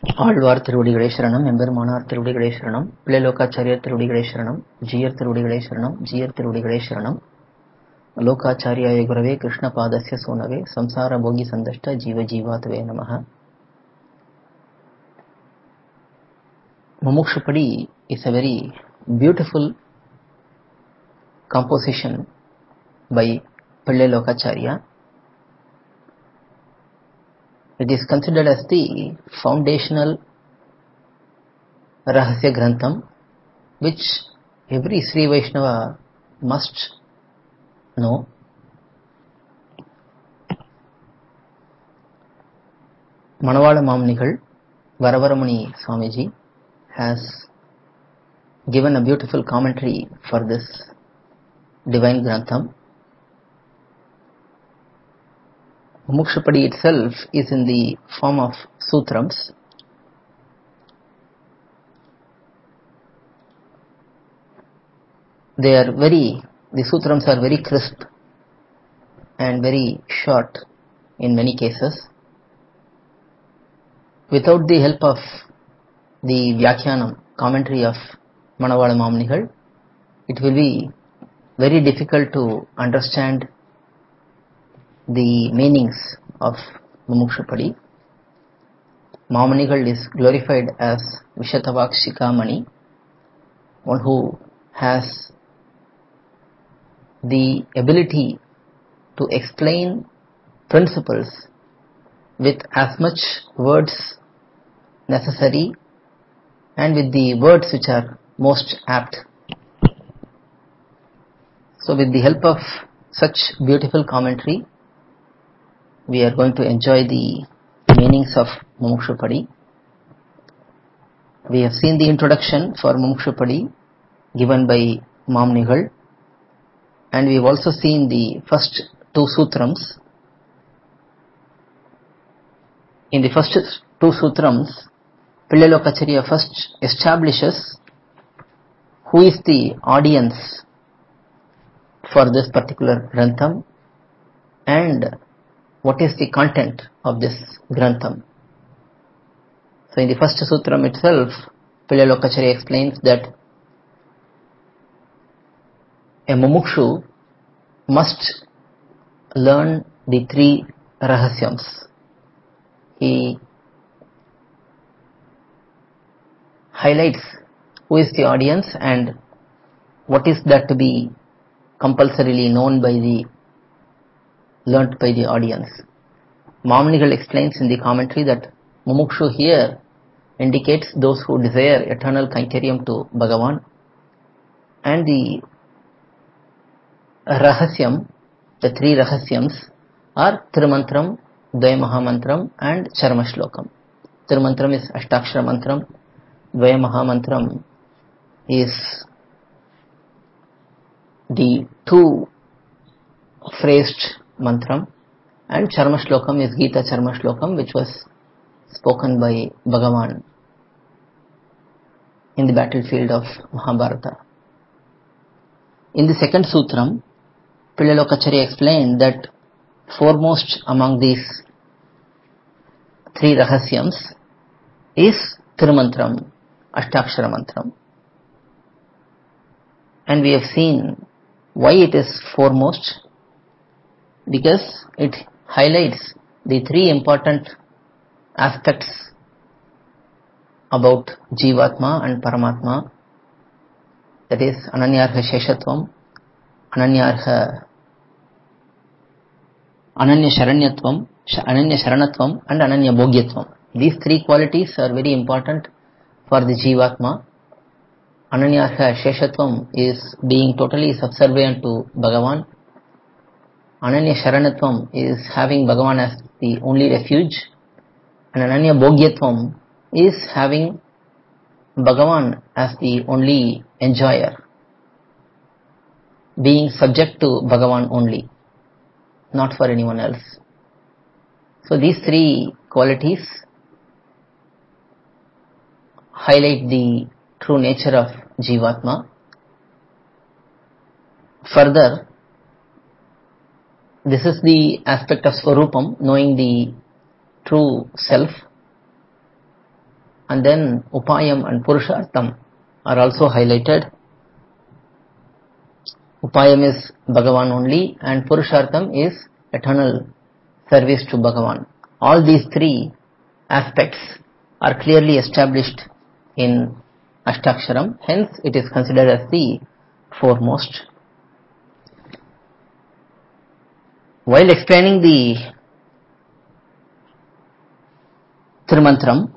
ஆழ்வார் திருவடிகளே சரணம், எம்பெருமானார் திருவடிகளே சரணம், பிள்ளைலோகாச்சாரியர் திருவடிகளே சரணம், ஜீயர் திருவடிகளே சரணம், ஜீயர் திருவடிகளே சரணம். லோகாச்சாரியாய குரவே கிருஷ்ண பாதஸ்ய சூனவே சம்சார போகி சந்தஷ்ட ஜீவ ஜீவாத்வே நமः. Mumukshupadi is a very beautiful composition by Pillai Lokacharya. It is considered as the foundational Rahasya Grantham, which every Sri Vaishnava must know. Manavala Mamnigal Varavaramuni Swamiji has given a beautiful commentary for this divine Grantham. Mumukshupadi itself is in the form of sutrams. The sutrams are very crisp and very short in many cases. Without the help of the Vyakhyanam, commentary of Manavala Mamnigal, it will be very difficult to understand the meanings of Mumukshupadi. Mamnigal is glorified as Vishatavak Shikamani, one who has the ability to explain principles with as much words necessary and with the words which are most apt. So with the help of such beautiful commentary, we are going to enjoy the meanings of Mumukshupadi. We have seen the introduction for Mumukshupadi given by Mamnigal, and we have also seen the first two sutrams. In the first two sutrams, Pillai Lokacharya first establishes who is the audience for this particular Grantham and what is the content of this Grantham. So in the first sutram itself, Pillai Lokacharya explains that a mumukshu must learn the three rahasyams. He highlights who is the audience and what is that to be compulsorily learnt by the audience. Mamnigal explains in the commentary that Mumukshu here indicates those who desire eternal Kainkariam to Bhagavan, and the Rahasyam, the three Rahasyams, are Tirumantram, Dvaya Mahamantram and Charma Shlokam. Tirumantram is Ashtakshara Mantram, Dvaya Mahamantram is the two phrased mantram, and Charma Shlokam is Gita Charma Shlokam, which was spoken by Bhagavan in the battlefield of Mahabharata. In the second sutram, Pillai Lokacharya explained that foremost among these three rahasyams is Tirumantram, Ashtakshara Mantram. And we have seen why it is foremost, because it highlights the three important aspects about Jivatma and Paramatma, that is Ananyarha Sheshatvam, Ananya Sharanyatvam, Ananya Sharanatvam and Ananya Bhogyatvam. These three qualities are very important for the Jivatma. Ananyarha Sheshatvam is being totally subservient to Bhagavan. Ananya Sharanatvam is having Bhagavan as the only refuge, and Ananya Bhogyatvam is having Bhagavan as the only enjoyer, being subject to Bhagavan only, not for anyone else. So these three qualities highlight the true nature of Jivatma. Further, this is the aspect of Swarupam, knowing the true self. and then Upayam and Purushartham are also highlighted. Upayam is Bhagavan only, and Purushartham is eternal service to Bhagavan. All these three aspects are clearly established in Ashtaksharam, hence it is considered as the foremost. While explaining the Tirumantram,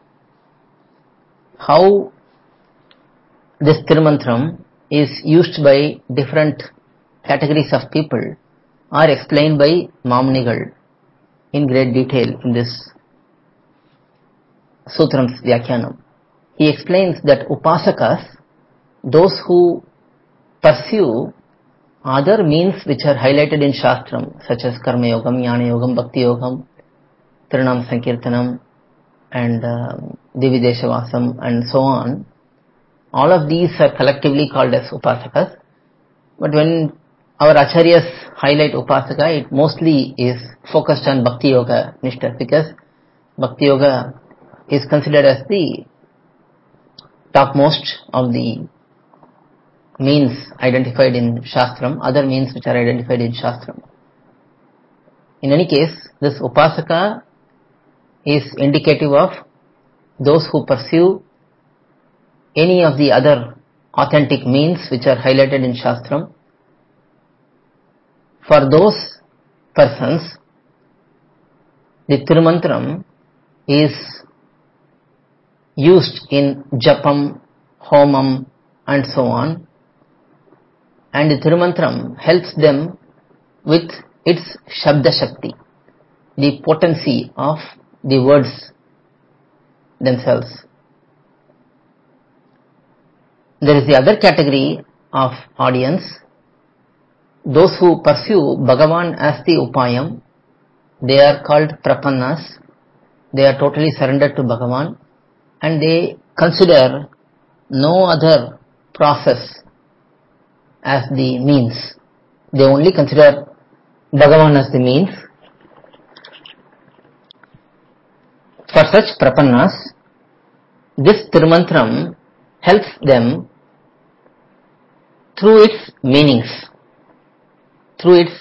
how this Tirumantram is used by different categories of people are explained by Mamunigal in great detail in this Sutram's Vyakhyanam. He explains that Upasakas, those who pursue other means which are highlighted in Shastram, such as Karma Yogam, Jnana Yogam, Bhakti Yogam, Tiranam Sankirtanam, and Divideshavasam, and so on, all of these are collectively called as Upasakas. But when our Acharyas highlight Upasaka, it mostly is focused on Bhakti Yoga Nishta, because Bhakti Yoga is considered as the topmost of the means identified in Shastram, other means which are identified in Shastram. In any case, this Upasaka is indicative of those who pursue any of the other authentic means which are highlighted in Shastram. For those persons, the Tirumantram is used in Japam, Homam, and so on, and the Tirumantram helps them with its Shabda Shakti, the potency of the words themselves. There is the other category of audience, those who pursue Bhagavan as the Upayam. They are called Prapannas. They are totally surrendered to Bhagavan, and they consider no other process as the means. They only consider Bhagavan as the means. For such Prapannas, this Tirumantram helps them through its meanings, through its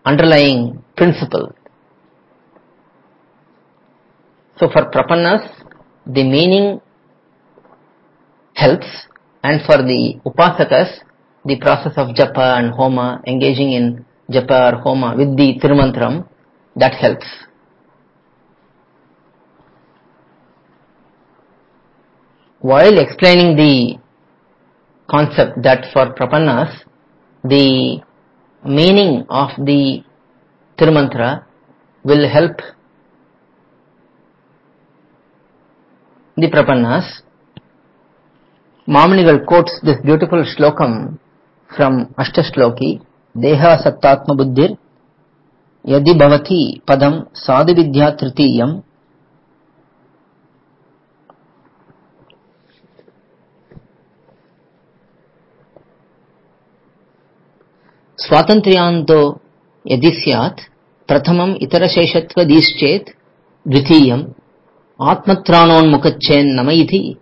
underlying principle. So for Prapannas, the meaning helps, and for the Upasakas, the process of Japa and Homa, engaging in Japa or Homa with the Tirumantram, that helps. While explaining the concept that for Prapannas, the meaning of the Tirumantra will help the Prapannas, Mamunigal quotes this beautiful shlokam from Ashtashloki, Deha Sattatma Buddhir Yadi Bhavati Padam Sadhu Vidya Tritiyam Swatantriyanto Yadi Syat Prathamam Itara Sheshatva Dischet Dvitiyam Atmatranon Mukacchen Namaiti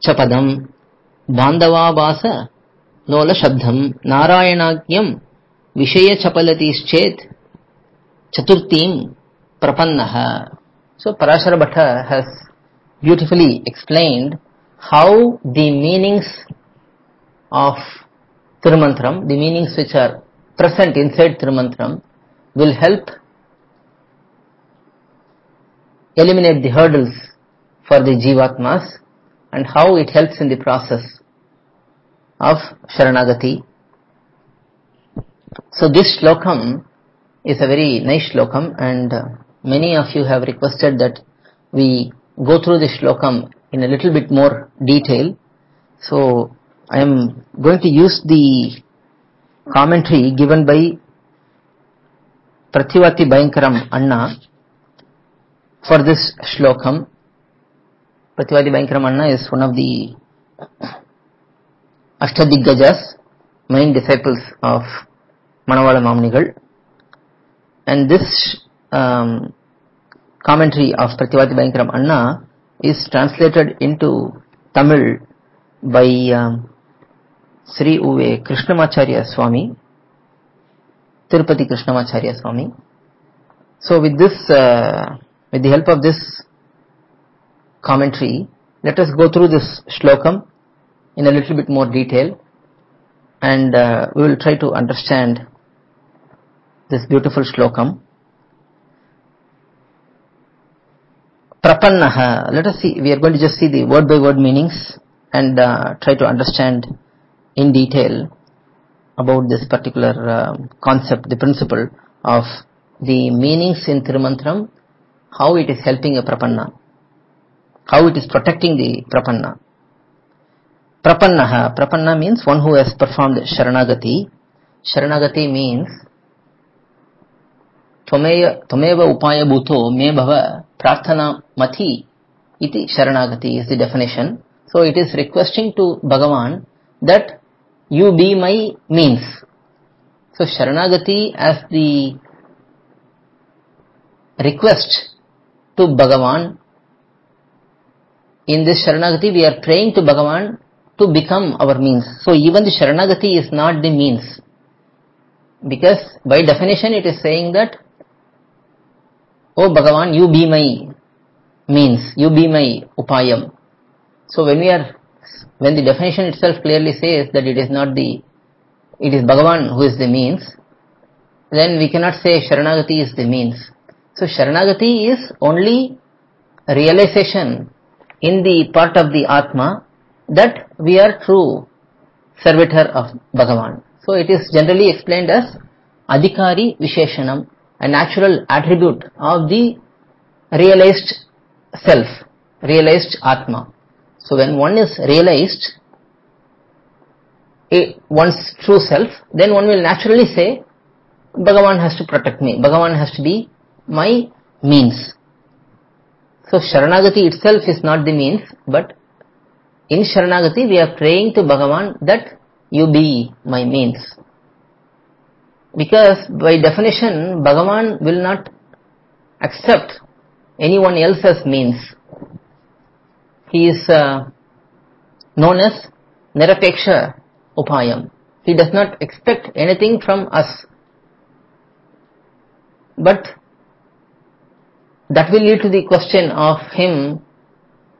Chapadam Bandhavabhasa Lola Shabdham Narayanagyam Vishaya Chapalatischet Chaturtim Prapannaha. So Parashara Bhatta has beautifully explained how the meanings of Tirumantram, the meanings which are present inside Tirumantram, will help eliminate the hurdles for the Jivatmas, and how it helps in the process of Sharanagati. So this shlokam is a very nice shlokam, and many of you have requested that we go through this shlokam in a little bit more detail. So I am going to use the commentary given by Pratyavati Bhayankaram Anna for this shlokam. Pratyavati Bhayankaram Anna is one of the Ashtadiggajas, main disciples of Manavala Mamunigal, and this commentary of Pratyavadi Bhayankaram Anna is translated into Tamil by Sri Uve Krishnamacharya Swami, Tirupati Krishnamacharya Swami. So with this, with the help of this commentary, let us go through this shlokam in a little bit more detail, and we will try to understand this beautiful shlokam. Prapannaha. Let us see, we are going to just see the word by word meanings and try to understand in detail about this particular concept, the principle of the meanings in Tirumantram, how it is helping a Prapanna, how it is protecting the Prapanna. Prapannaha. Prapanna means one who has performed Sharanagati. Sharanagati means Tvameva upaya bhuto me bhava prarthana mati iti Sharanagati is the definition. So it is requesting to Bhagavan that you be my means. So Sharanagati as the request to Bhagavan. In this Sharanagati we are praying to Bhagavan to become our means. So even the Sharanagati is not the means, because by definition it is saying that, oh Bhagavan, you be my means, you be my upayam. So when the definition itself clearly says that it is Bhagavan who is the means, then we cannot say Sharanagati is the means. So Sharanagati is only a realization in the part of the Atma that we are true servitor of Bhagavan. So it is generally explained as Adhikari Visheshanam, a natural attribute of the realized self, realized Atma. So when one is realized, one's true self, then one will naturally say, Bhagavan has to protect me, Bhagavan has to be my means. So Sharanagati itself is not the means, but in Sharanagati we are praying to Bhagavan that you be my means. Because by definition Bhagavan will not accept anyone else's means. He is known as Nirapeksha Upayam. He does not expect anything from us. But that will lead to the question of him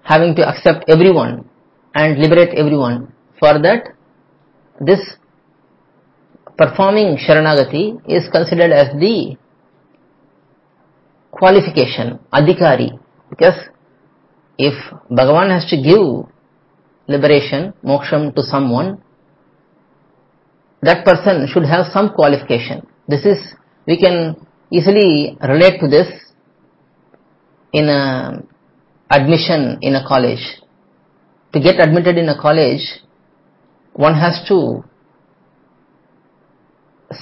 having to accept everyone and liberate everyone. For that, this performing Sharanagati is considered as the qualification, Adhikari. Because if Bhagavan has to give liberation, moksham to someone, that person should have some qualification. We can easily relate to this in admission in a college. To get admitted in a college, one has to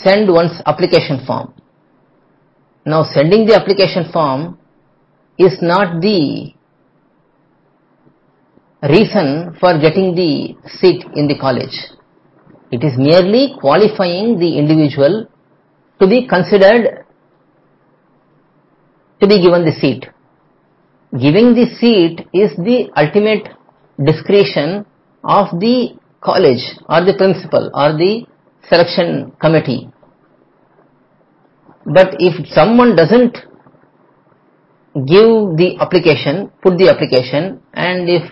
send one's application form. Now sending the application form is not the reason for getting the seat in the college. It is merely qualifying the individual to be considered to be given the seat. Giving the seat is the ultimate discretion of the college or the principal or the selection committee. But if someone doesn't give the application, put the application, and if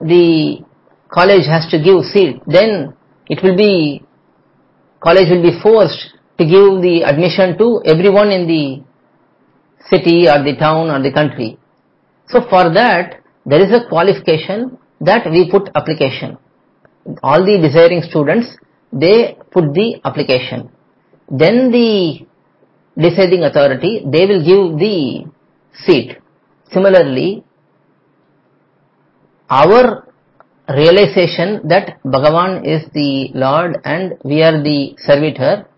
the college has to give seat, then college will be forced to give the admission to everyone in the city or the town or the country. So for that, there is a qualification that we put application. All the desiring students, they put the application. Then the deciding authority, they will give the seat. Similarly, our realization that Bhagavan is the Lord and we are the servitor,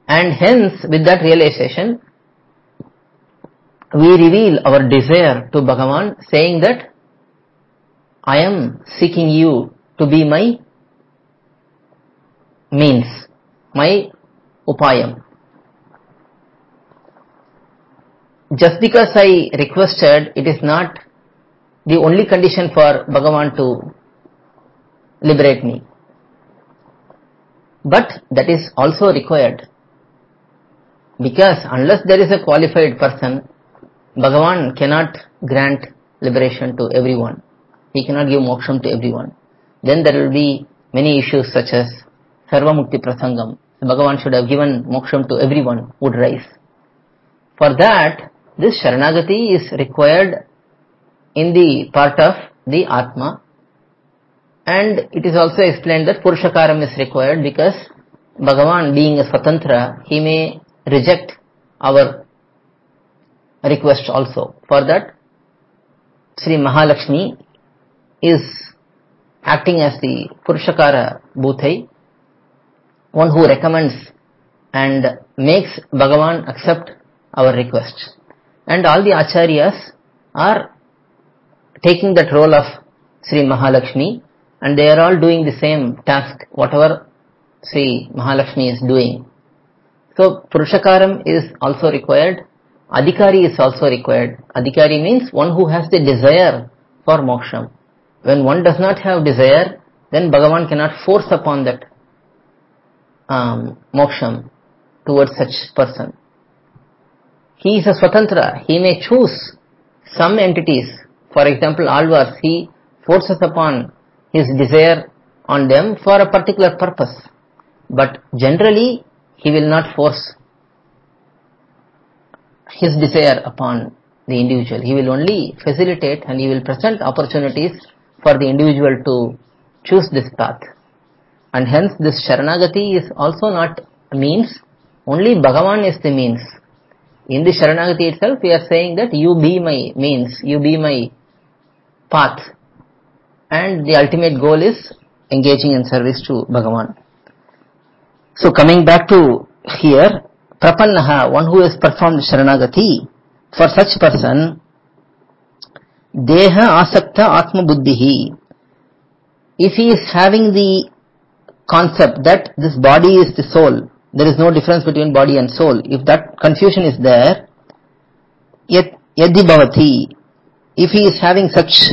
and hence with that realization, we reveal our desire to Bhagavan, saying that I am seeking you to be my means, my upayam. just because I requested, it is not the only condition for Bhagavan to liberate me. But that is also required, because unless there is a qualified person, Bhagavan cannot grant liberation to everyone. He cannot give moksham to everyone. Then there will be many issues such as Sarvamukti Prasangam. Bhagavan should have given moksham to everyone would rise. For that, this Sharanagati is required in the part of the Atma, and it is also explained that Purushakaram is required because Bhagavan, being a Swatantra, he may reject our request also. For that, Sri Mahalakshmi is acting as the Purushakara Bhutai, one who recommends and makes Bhagavan accept our request. And all the Acharyas are taking that role of Sri Mahalakshmi, and they are all doing the same task, whatever Sri Mahalakshmi is doing. So Purushakaram is also required, Adhikari is also required. Adhikari means one who has the desire for moksham. When one does not have desire, then Bhagavan cannot force upon that moksham towards such person. He is a Swatantra, he may choose some entities. For example, Alvars, he forces upon his desire on them for a particular purpose. But generally, he will not force his desire upon the individual. He will only facilitate and he will present opportunities for the individual to choose this path. And hence this Sharanagati is also not a means, only Bhagavan is the means. In the Sharanagati itself, we are saying that you be my means, you be my path, and the ultimate goal is engaging in service to Bhagavan. So coming back to here, Prapannaha, one who has performed Sharanagati, for such person, Deha Asakta Atma Buddhihi, if he is having the concept that this body is the soul, there is no difference between body and soul, if that confusion is there, Yadi Bhavati, if he is having such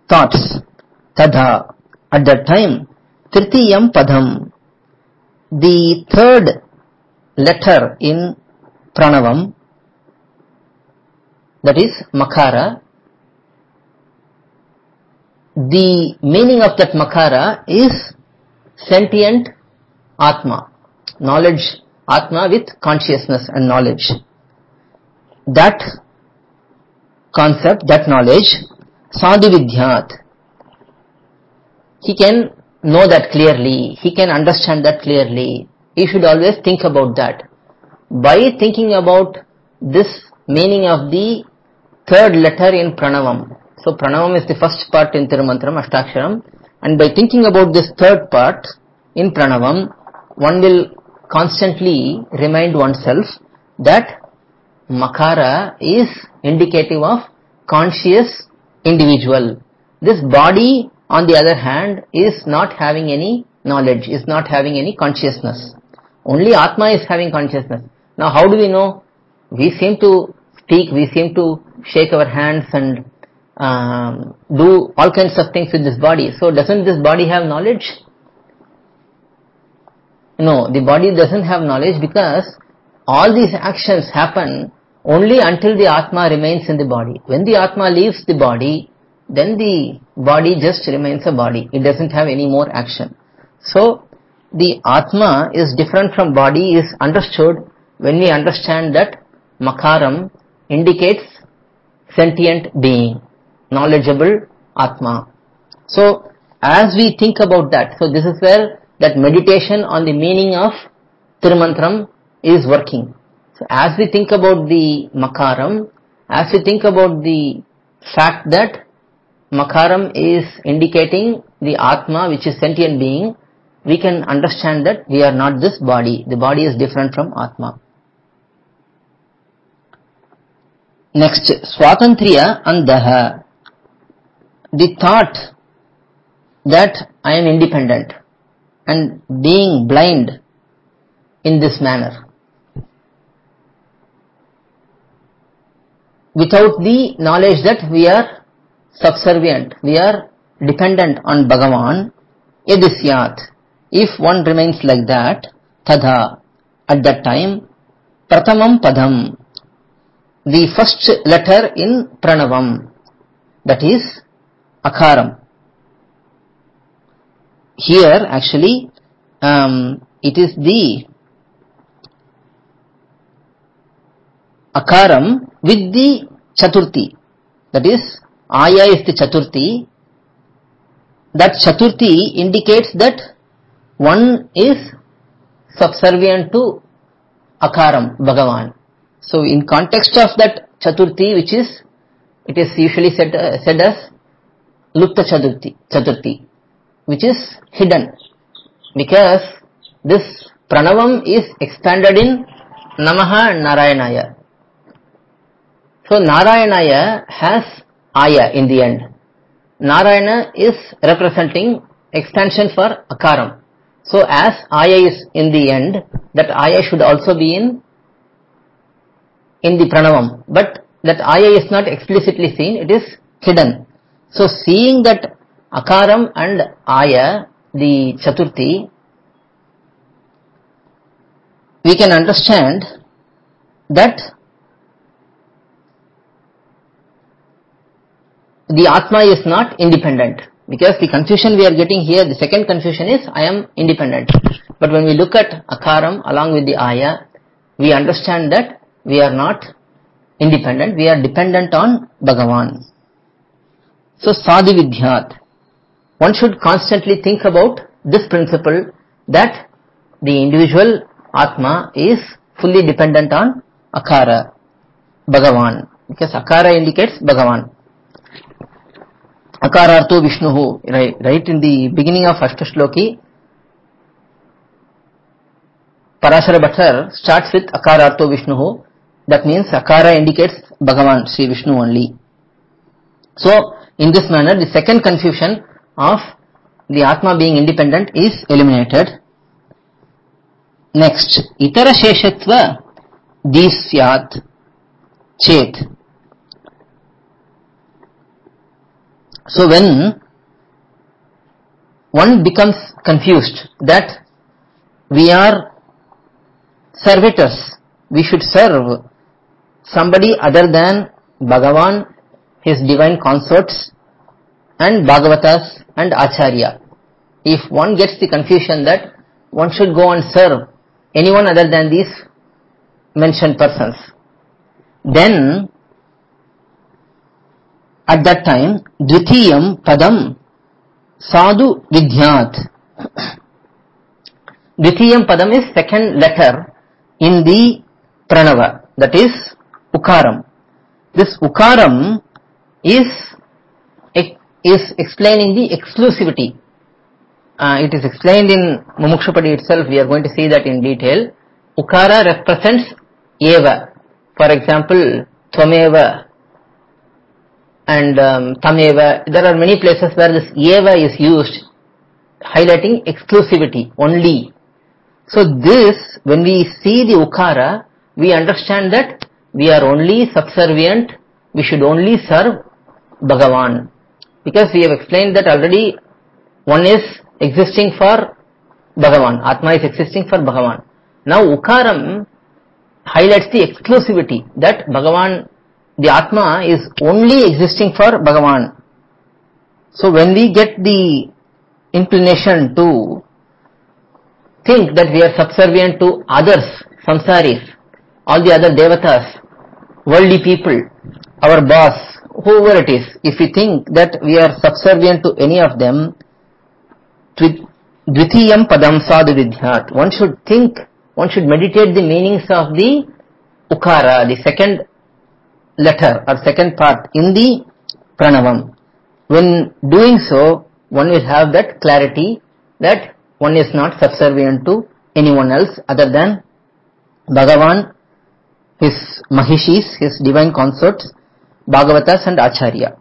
thoughts, Tadha, at that time, Tritiyam Padam, the third letter in Pranavam, that is Makara, the meaning of that Makara is sentient Atma, knowledge, Atma with consciousness and knowledge. That concept, that knowledge, Sadhu Vidyat, he can know that clearly, he can understand that clearly. He should always think about that. By thinking about this meaning of the third letter in Pranavam, so Pranavam is the first part in Tirumantram, Ashtaksharam, and by thinking about this third part in Pranavam, one will constantly remind oneself that Makara is indicative of conscious individual. This body, on the other hand, is not having any knowledge, is not having any consciousness. Only Atma is having consciousness. Now how do we know? We seem to speak, we seem to shake our hands and do all kinds of things with this body. So doesn't this body have knowledge? No, the body doesn't have knowledge because all these actions happen only until the Atma remains in the body. When the Atma leaves the body, then the body just remains a body. It doesn't have any more action. So the Atma is different from body is understood when we understand that Makaram indicates sentient being, knowledgeable Atma. So as we think about that, so this is where that meditation on the meaning of Tirumantram is working. So as we think about the Makaram, as we think about the fact that Makaram is indicating the Atma, which is sentient being, we can understand that we are not this body. The body is different from Atma. Next, Swatantriya Andaha, the thought that I am independent and being blind in this manner. without the knowledge that we are subservient, we are dependent on Bhagavan, yadisyat, if one remains like that, tada, at that time, pratamam padam, the first letter in pranavam, that is akaram. Here actually it is the akaram with the chaturthi, that is aya is the chaturthi. That chaturthi indicates that one is subservient to akaram, Bhagavan. So in context of that chaturthi, which is, it is usually said as lupta chaturthi, which is hidden, because this pranavam is expanded in Namaha and Narayanaya. So Narayanaya has aya in the end. Narayana is representing expansion for akaram. So as aya is in the end, that aya should also be in the pranavam. But that aya is not explicitly seen, it is hidden. So seeing that akaram and aya, the chaturthi, we can understand that the Atma is not independent, because the confusion we are getting here, the second confusion is I am independent. But when we look at akaram along with the aya, we understand that we are not independent, we are dependent on Bhagavan. So sadhu vidyat, one should constantly think about this principle, that the individual Atma is fully dependent on akara, Bhagavan, because akara indicates Bhagavan. Akarartho Vishnuhu, right in the beginning of Ashtashloki, Parashara Bhattar starts with Akarartho Vishnuhu. That means akara indicates Bhagavan, Sri Vishnu only. So in this manner, the second confusion of the Atma being independent is eliminated. Next, Itara Sheshatva Disyat Chet. So when one becomes confused that we are servitors, we should serve somebody other than Bhagavan, his divine consorts, and Bhagavatas and Acharya. If one gets the confusion that one should go and serve anyone other than these mentioned persons, then at that time, Dvitiyam Padam Sadhu Vidyat. Dvitiyam Padam is second letter in the Pranava, that is Ukaram. This Ukaram is explaining the exclusivity. It is explained in Mumukshapadi itself, we are going to see that in detail. Ukara represents Eva. For example, Tvameva and Tameva, there are many places where this Eva is used, highlighting exclusivity, only. So this, when we see the Ukara, we understand that we are only subservient, we should only serve Bhagavan. Because we have explained that already, one is existing for Bhagavan, Atma is existing for Bhagavan. Now Ukaram highlights the exclusivity, that Bhagavan, the Atma is only existing for Bhagavan. So when we get the inclination to think that we are subservient to others, samsaris, all the other devatas, worldly people, our boss, whoever it is, if we think that we are subservient to any of them, Dvitiyam Padam Sadhu Vidyat, one should think, one should meditate the meanings of the Ukara, the second letter or second part in the Pranavam. When doing so, one will have that clarity that one is not subservient to anyone else other than Bhagavan, his Mahishis, his divine consorts, Bhagavatas and Acharya.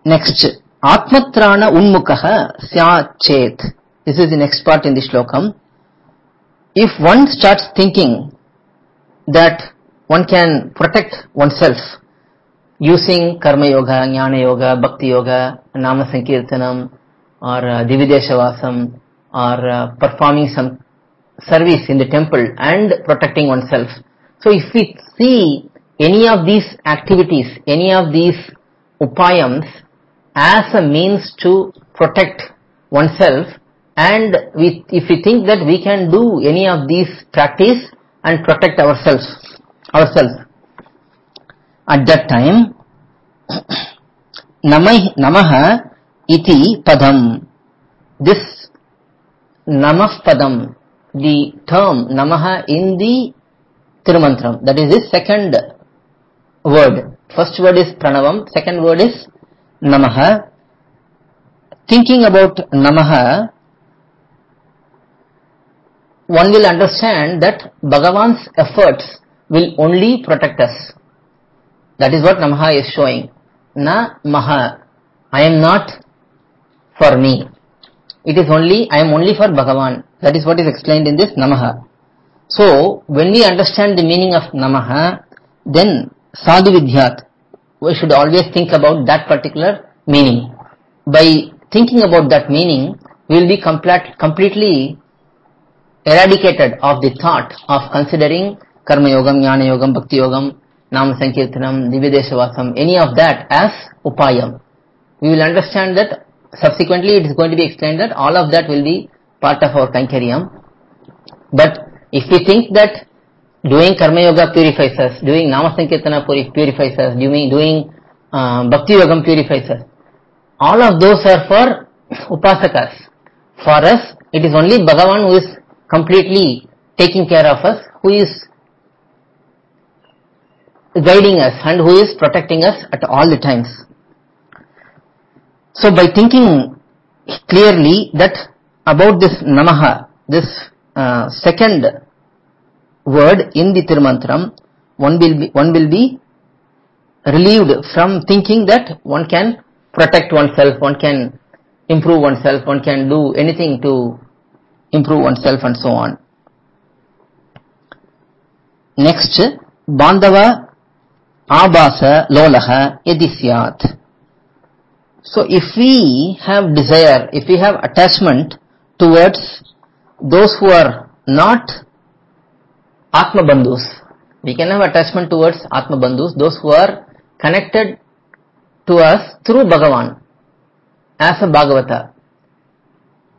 Next, Atmatrana Unmukaha Syat Chet. This is the next part in the Shlokam. If one starts thinking that one can protect oneself using karma yoga, jnana yoga, bhakti yoga, nama sankirtanam, or divideshavasam, or performing some service in the temple and protecting oneself. So if we see any of these activities, any of these upayams as a means to protect oneself, and if we think that we can do any of these practice and protect ourselves, at that time, Namaha iti padam. This Namah padam, the term Namaha in the Tirumantram, that is the second word. First word is Pranavam, second word is Namaha. Thinking about Namaha, one will understand that Bhagavan's efforts will only protect us. That is what Namaha is showing. Na Maha, I am not for me. It is only, I am only for Bhagavan. That is what is explained in this Namaha. So, when we understand the meaning of Namaha, then Sadhu Vidyat, we should always think about that particular meaning. By thinking about that meaning, we will be completely eradicated of the thought of considering Karma Yogam, Jnana Yogam, Bhakti Yogam, Nama Sankirtanam, Divyadeshavasam, any of that as Upayam. We will understand that subsequently it is going to be explained that all of that will be part of our Kainkaryam. But if we think that doing Karma Yoga purifies us, doing Nama Sankirtana purifies us, doing Bhakti Yogam purifies us, all of those are for Upasakas. For us, it is only Bhagavan who is completely taking care of us, who is guiding us and who is protecting us at all the times. So by thinking clearly that about this Namaha, this second word in the Tirumantram, one will be relieved from thinking that one can protect oneself, one can improve oneself, one can do anything to improve oneself and so on. Next, Bandhava Abhasa Lolaha Yadisyat. So if we have desire, if we have attachment towards those who are not Atma Bandhus, we can have attachment towards Atma Bandhus, those who are connected to us through Bhagavan as a Bhagavata.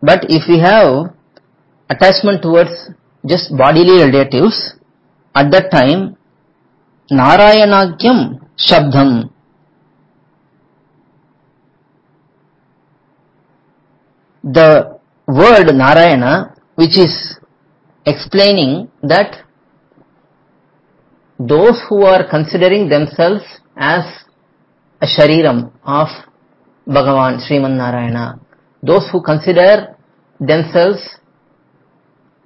But if we have attachment towards just bodily relatives, at that time Narayanagyam Shabdam, the word Narayana, which is explaining that those who are considering themselves as a shariram of Bhagavan Sriman Narayana, those who consider themselves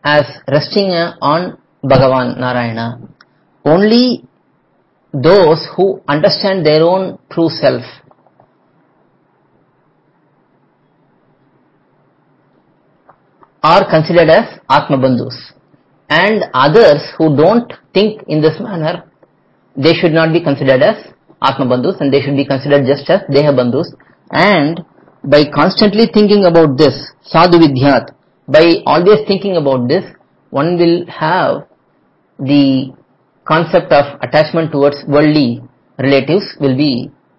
as resting on Bhagavan Narayana, only those who understand their own true self are considered as Atma Bandhus, and others who don't think in this manner, they should not be considered as Atma Bandhus and they should be considered just as Deha Bandhus. And by constantly thinking about this, Sadhu Vidyat, by always thinking about this, one will have the concept of attachment towards worldly relatives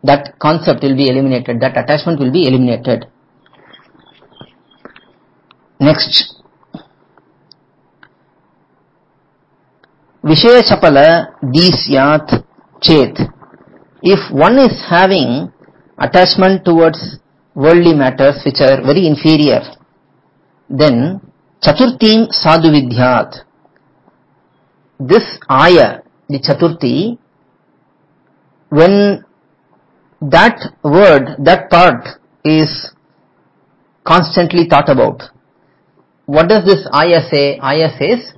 that concept will be eliminated, that attachment will be eliminated. Next, Vishaya Chapala Disyat Chet. If one is having attachment towards worldly matters which are very inferior, then Chaturtim Sadhu Vidyat. This Aya, the Chaturthi, when that word, that part is constantly thought about, what does this Aya say? Aya says,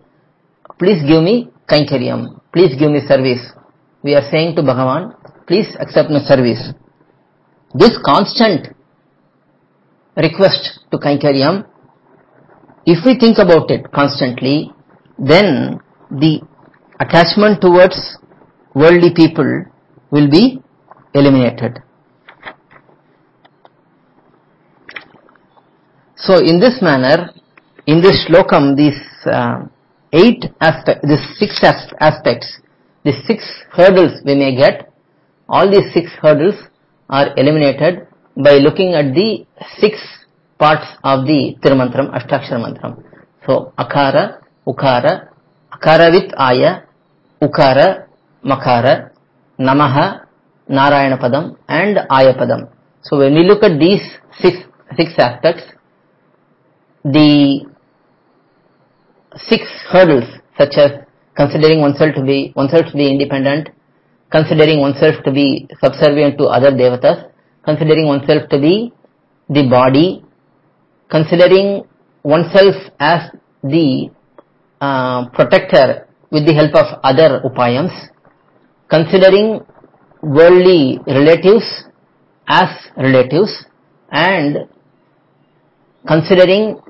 please give me Kainkaryam, please give me service. We are saying to Bhagavan, please accept my service. This constant request to Kainkaryam, if we think about it constantly, then the attachment towards worldly people will be eliminated. So in this manner, in this shlokam, these 8 aspects, these 6 aspects, these 6 hurdles we may get, all these 6 hurdles are eliminated by looking at the 6 parts of the Tirumantram, Ashtakshara Mantram. So Akara, Ukara, Akaravit Aya, Ukara, Makara, Namaha, Narayana Padam and Aya Padam. So when we look at these 6 aspects, the 6 hurdles, such as considering oneself to be independent, considering oneself to be subservient to other devatas, considering oneself to be the body, considering oneself as the protector with the help of other upayams, considering worldly relatives as relatives, and considering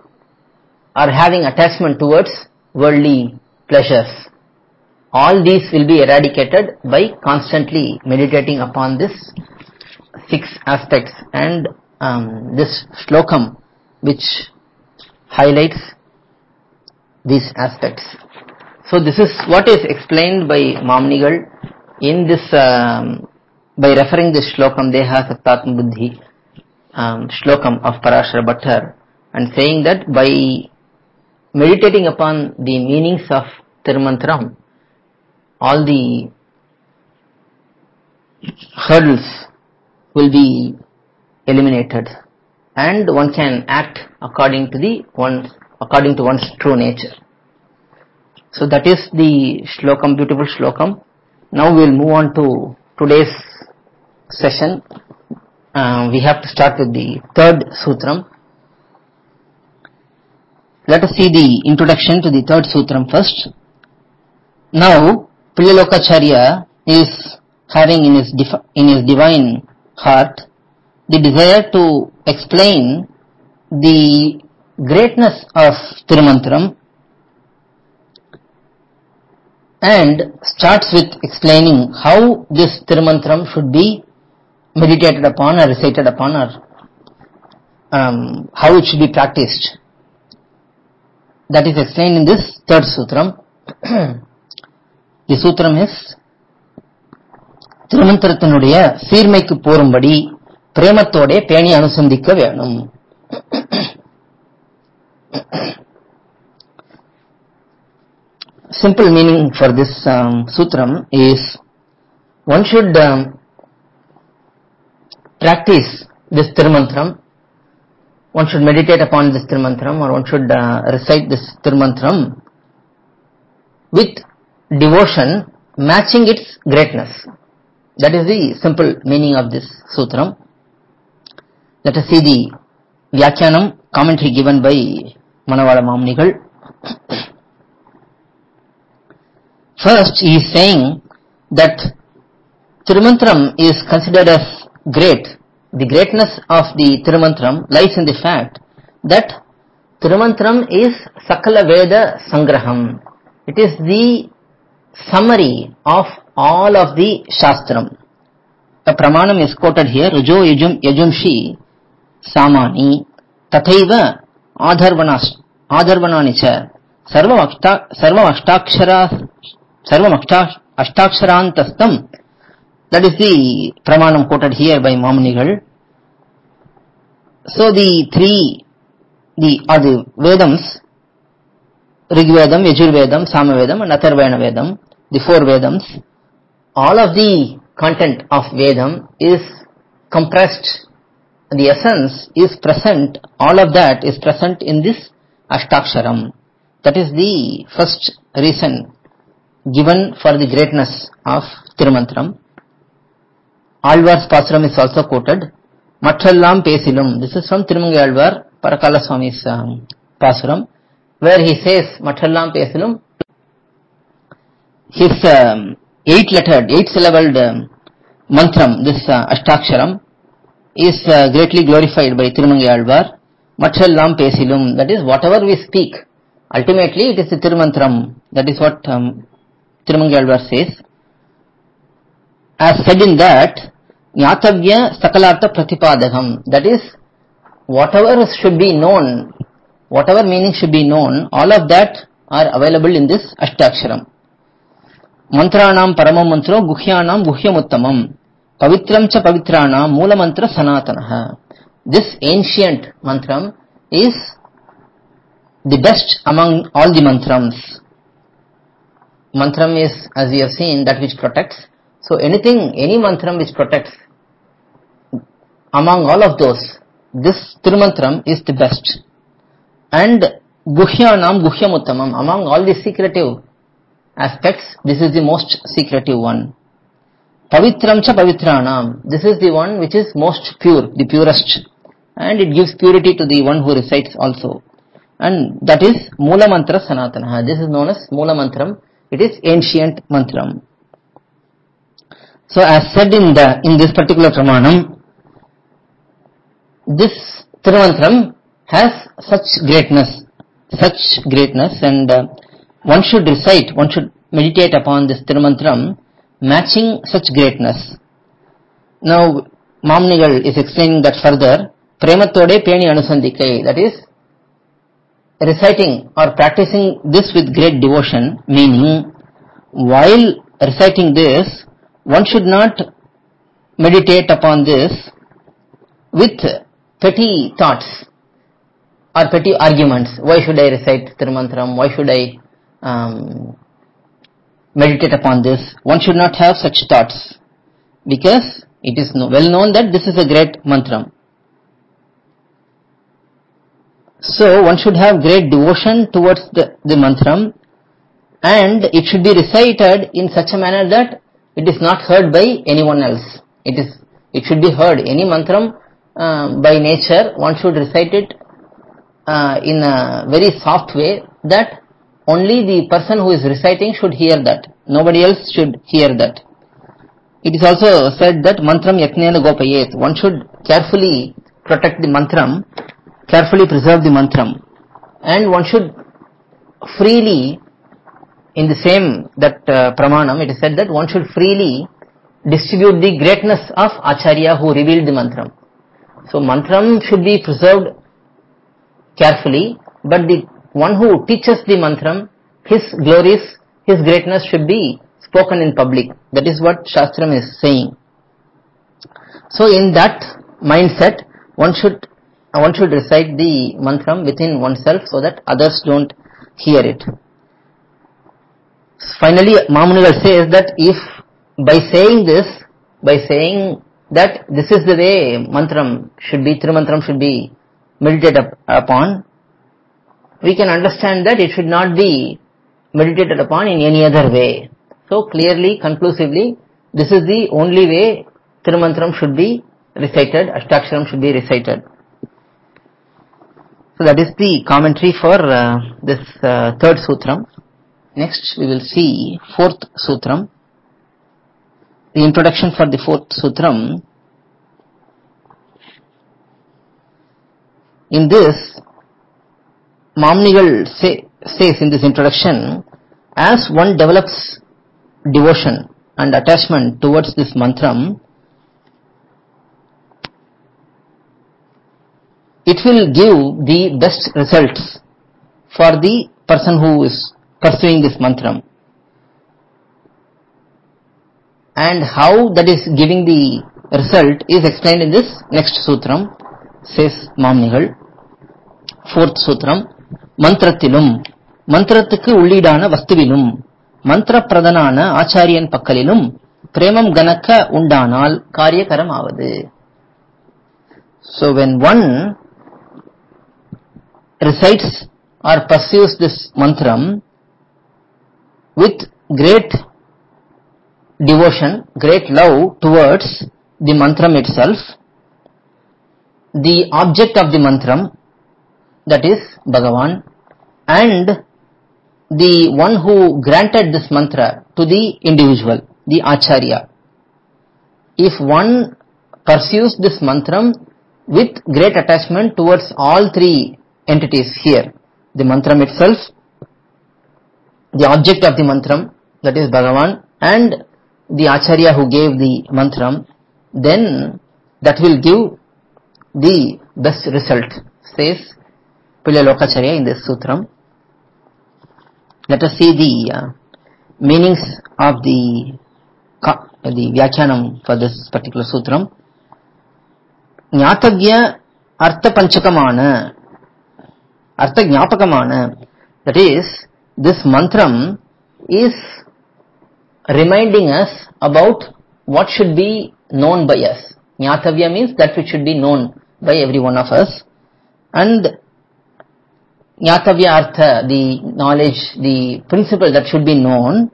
or having attachment towards worldly pleasures. All these will be eradicated by constantly meditating upon this 6 aspects, and this shlokam which highlights these aspects. So this is what is explained by Mamnigal in this by referring this shlokam Deha Sattatma Buddhi shlokam of Parashara Bhattar, and saying that by meditating upon the meanings of Tirumantram, all the hurdles will be eliminated, and one can act according to one's true nature. So that is the shlokam, beautiful shlokam. Now we will move on to today's session. We have to start with the 3rd sutram. Let us see the introduction to the 3rd sutram first. Now Pilyalokacharya is having in his divine heart the desire to explain the greatness of Tirumantram, and starts with explaining how this Tirumantram should be meditated upon or recited upon, or how it should be practiced. That is explained in this 3rd sutram. The sutram is திருமந்திரத்தினுடைய சீர்மைக்கு போரும்படி பிரேமத்தோட பேணி அனுசந்திக்க வேணும். Simple meaning for this sutram is one should practice this Tirumantram, one should meditate upon this Tirumantram, or one should recite this Tirumantram with devotion matching its greatness. That is the simple meaning of this sutram. Let us see the Vyakyanam, commentary given by Manavala Mamnigal. First, he is saying that Tirumantram is considered as great. The greatness of the Tirumantram lies in the fact that Tirumantram is Sakala Veda Sangraham. It is the summary of all of the Shastram. A pramanam is quoted here, Rujo Yajumshi Samani Tathaiva Adharvananicha Sarvam Ashtaksharantastam. That is the pramanam quoted here by Mamnigal. So the Vedams, Rigvedam, Yajurvedam, Samvedam and Atharvana Vedam, the 4 Vedams, all of the content of Vedam is compressed, the essence is present, all of that is present in this Ashtaksharam. That is the first reason given for the greatness of Tirumantram. Alvar's Pasuram is also quoted. Mattrallam Pesilum. This is from Tirumangai Alvar, Parakala Swami's Pasuram, where he says Mattrallam Pesilum. His 8-syllabled mantram, this Ashtaksharam, is greatly glorified by Tirumangai Alvar. Mattrallam Pesilum. That is, whatever we speak, ultimately it is the Tirumantram. That is what Tirumangai Alvar says. as said in that, Nyatavya Sakalartha Pratipadakam, that is, whatever should be known, whatever meaning should be known, all of that are available in this Ashtaksharam. Mantranam Paramam Mantro Guhyanam Guhyamuttamam Pavitram cha Pavitranam Mula Mantra Sanatanaha. This ancient mantram is the best among all the mantrams. Mantram is, as we have seen, that which protects. So anything, any mantram which protects, among all of those, this Tirumantram is the best. And Guhyanam Guhyamuttamam, among all the secretive aspects, this is the most secretive one. Pavitram cha Pavitranam, this is the one which is most pure, the purest. And it gives purity to the one who recites also. And that is Mula Mantra Sanatanaha. This is known as Mula Mantram. It is ancient mantram. So as said in this particular Pramanam, this Tirumantram has such greatness, and one should recite, one should meditate upon this Tirumantram matching such greatness. Now Mamnigal is explaining that further. Prematode Peni Anusandhikai, that is, reciting or practicing this with great devotion, meaning while reciting this, one should not meditate upon this with petty thoughts or petty arguments. Why should I recite Tirumantram? Why should I meditate upon this? One should not have such thoughts, because it is well known that this is a great mantram. So one should have great devotion towards the mantram, and it should be recited in such a manner that it is not heard by anyone else. It should be heard. Any mantram by nature, one should recite it in a very soft way, that only the person who is reciting should hear that. Nobody else should hear that. It is also said that mantram yatnena gopayet. One should carefully protect the mantram, carefully preserve the mantram, and one should freely, in the same pramanam, it is said that one should freely distribute the greatness of Acharya who revealed the mantram. So mantram should be preserved carefully, but the one who teaches the mantram, his glories, his greatness should be spoken in public. That is what Shastram is saying. So in that mindset, one should recite the mantram within oneself so that others don't hear it. Finally, Mamunigal says that if by saying that this is the way Tirumantram should be meditated upon, we can understand that it should not be meditated upon in any other way. So clearly, conclusively, this is the only way Tirumantram should be recited, Ashtaksharam should be recited. So that is the commentary for this third sutram. Next we will see fourth sutram. The introduction for the fourth sutram. In this, Mamnigal says in this introduction, as one develops devotion and attachment towards this mantram, it will give the best results for the person who is pursuing this mantram. And how that is giving the result is explained in this next sutram, says Mamnigal. Fourth sutram, Mantrathilum, Mantrathukku உள்ளீடான வஸ்துவிலும் மந்திர பிரதனான ஆச்சாரியன் பக்கலிலும் பிரேமம் கனக்க உண்டானால் காரியகரம் ஆவது. So when one recites or pursues this mantram with great devotion, great love towards the mantram itself, the object of the mantram, that is Bhagavan, and the one who granted this mantra to the individual, the Acharya. If one pursues this mantram with great attachment towards all three entities here, the mantram itself, the object of the mantram, that is Bhagavan, and the Acharya who gave the mantram, then that will give the best result, says Pilyalokacharya in this sutram. Let us see the meanings of the Vyakyanam for this particular sutram. Nyatavya artha panchakamana, artha jnapakamana, that is, this mantram is reminding us about what should be known by us. Nyatavya means that which should be known by every one of us. And Nyatavya artha, the knowledge, the principle that should be known.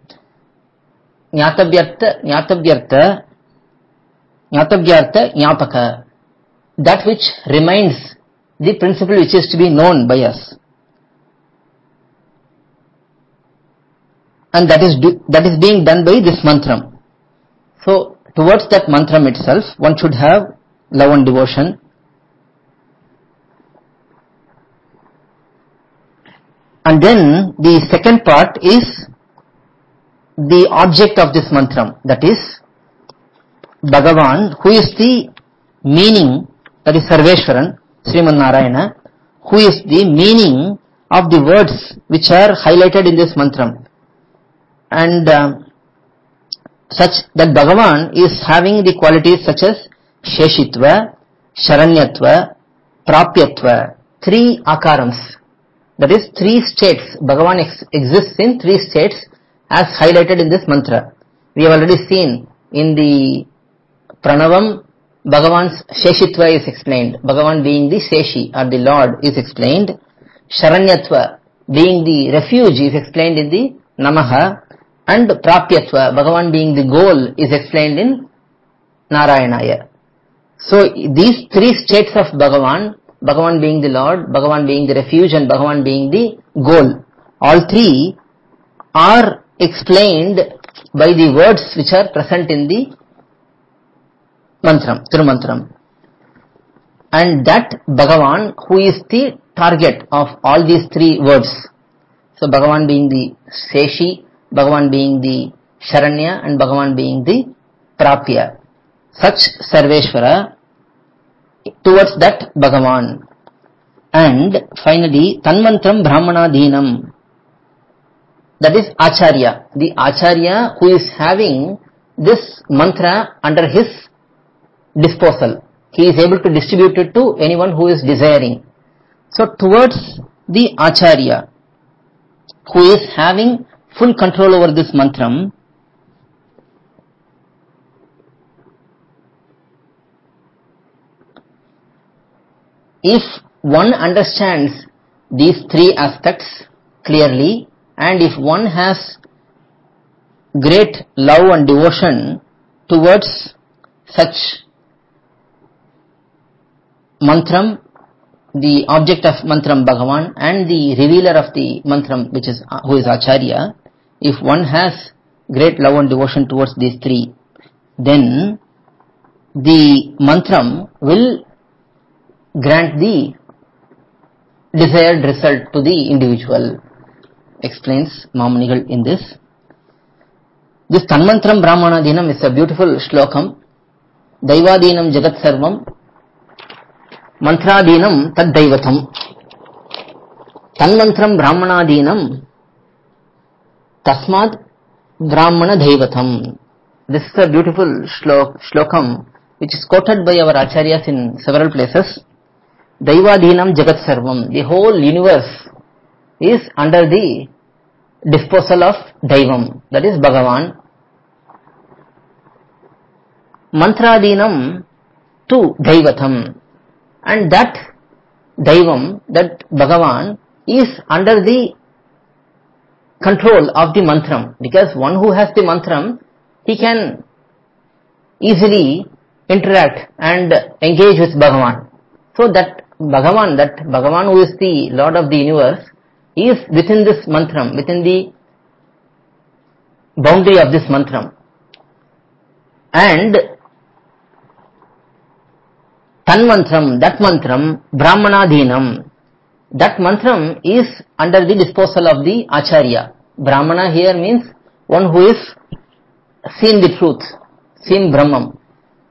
Nyatavyartha jnapaka, that which reminds the principle which is to be known by us. And that is being done by this mantram. So, towards that mantram itself, one should have love and devotion. And then the second part is the object of this mantram, that is Bhagavan, who is the meaning, that is Sarveshwaran, Sriman Narayana, who is the meaning of the words which are highlighted in this mantram. And such that Bhagavan is having the qualities such as Sheshitva, Sharanyatva, Prapyatva, three akarams, that is three states. Bhagavan exists in three states as highlighted in this mantra. We have already seen in the Pranavam, Bhagavan's Sheshitva is explained. Bhagavan being the Sheshi or the Lord is explained. Sharanyatva being the refuge is explained in the Namaha. And Prapyatva, Bhagavan being the goal, is explained in Narayanaya. So these three states of Bhagavan, Bhagavan being the Lord, Bhagavan being the refuge, and Bhagavan being the goal, all three are explained by the words which are present in the mantram, Tirumantram. And that Bhagavan, who is the target of all these three words. So Bhagavan being the Seshi, Bhagavan being the Sharanya, and Bhagavan being the Prapya. Such Sarveshwara, towards that Bhagavan. And finally, Tanmantram Brahmanadhinam, that is Acharya. The Acharya who is having this mantra under his disposal. He is able to distribute it to anyone who is desiring. So towards the Acharya who is having full control over this mantram, if one understands these three aspects clearly, and if one has great love and devotion towards such mantram, the object of mantram Bhagavan, and the revealer of the mantram, which is who is Acharya, if one has great love and devotion towards these three, then the mantram will grant the desired result to the individual, explains Mamunigal in this. This Tanmantram Brahmanadhinam is a beautiful shlokam. Daivadhinam Jagat Sarvam, Mantradhinam Tad Daivatam. Tanmantram Brahmanadhinam Tasmad Brahmana Daivatam. This is a beautiful shlokam which is quoted by our acharyas in several places. Daivadhinam Jagat Sarvam. The whole universe is under the disposal of Daivam, that is Bhagavan. Mantradhinam to Daivatam. And that Daivam, that Bhagavan, is under the control of the mantram, because one who has the mantram, he can easily interact and engage with Bhagavan. So that Bhagavan who is the Lord of the universe is within this mantram, within the boundary of this mantram. And Tanmantram, that mantram, Brahmanadhinam, that mantram is under the disposal of the Acharya. Brahmana here means one who is seen the truth, seen Brahman.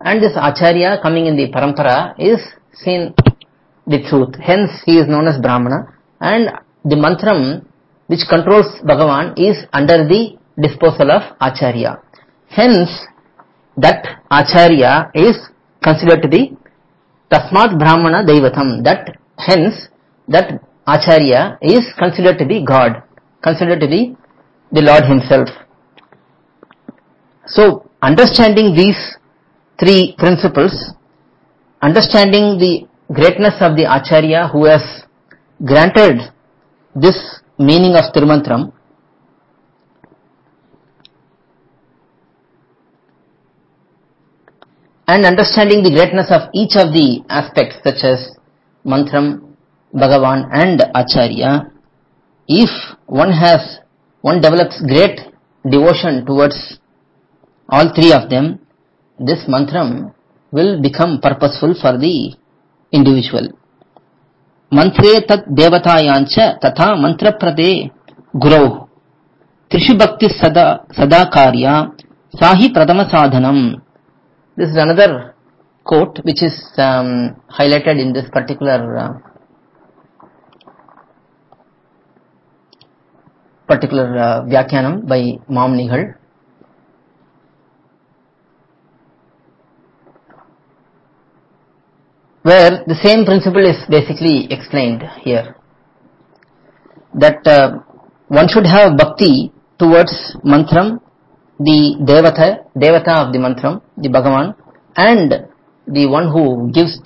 And this Acharya coming in the Parampara is seen the truth. Hence he is known as Brahmana. And the mantram which controls Bhagavan is under the disposal of Acharya. Hence that Acharya is considered to be Tasmat Brahmana Daivatam. Hence that Acharya is considered to be God, considered to be the Lord himself. So understanding these three principles, understanding the greatness of the Acharya who has granted this meaning of Tirumantram, and understanding the greatness of each of the aspects such as Mantram, Bhagavan and Acharya, if one develops great devotion towards all three of them, this mantram will become purposeful for the individual. Mantre tat devatayancha tatha mantra prade gurau trishu bhakti sada karya sahi pradama sadhanam. This is another quote which is highlighted in this particular Vyakyanam by Mamnigal. Where the same principle is basically explained here. That one should have bhakti towards mantram, the devata of the mantram, the Bhagavan, and the one who grants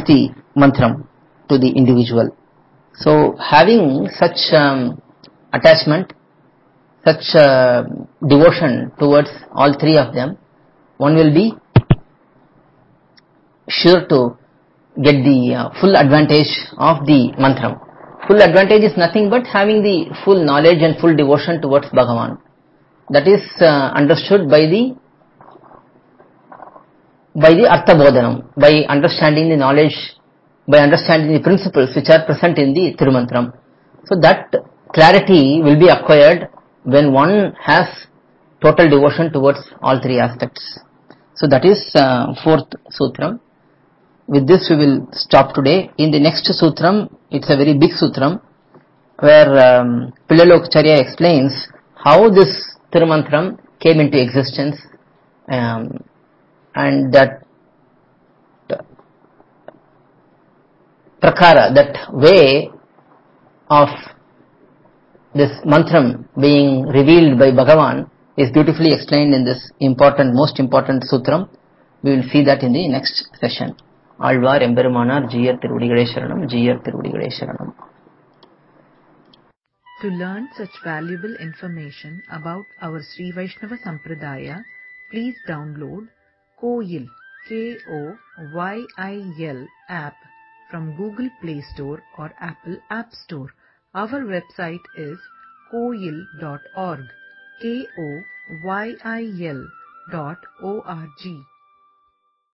the mantram to the individual. So having such attachment, such devotion towards all three of them, one will be sure to get the full advantage of the mantram. Full advantage is nothing but having the full knowledge and full devotion towards Bhagavan. That is understood by the Artha Bodhanam, by understanding the knowledge, by understanding the principles which are present in the Tirumantram. So that clarity will be acquired when one has total devotion towards all three aspects. So that is fourth sutram. With this we will stop today. In the next sutram, it's a very big sutram where Pillalokacharya explains how this Tirumantram came into existence and that prakara, that way of this mantram being revealed by Bhagavan is beautifully explained in this most important sutram. We will see that in the next session. Alvar Emberumanar Jiyar Tiruvadigalai Sharanam, Jiyar Tiruvadigalai Sharanam. To learn such valuable information about our Sri Vaishnava Sampradaya, please download KOYIL, KOYIL app from Google Play Store or Apple App Store. Our website is koyil.org, KOYIL.org.